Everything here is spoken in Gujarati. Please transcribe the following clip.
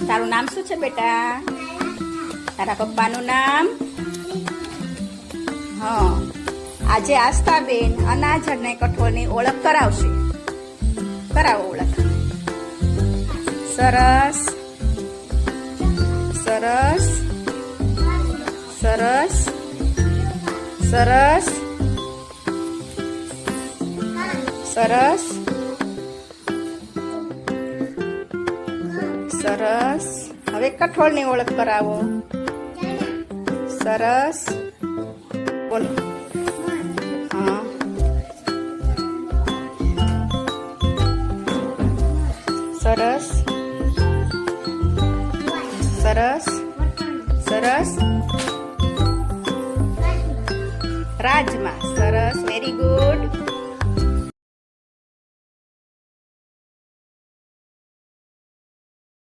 તારું નામ શું છે બેટા? તારા પપ્પાનું નામ? હા. આજે આસ્થાબેન અનાજ અને કઠોળની ઓળખ કરાવશે. કરાવો ઓળખ. સરસ સરસ સરસ સરસ સરસ સરસ. હવે કઠોળની ઓળખ કરાવો. સરસ. બોલો. હા. સરસ સરસ સરસ. રાજમા. સરસ. Very good.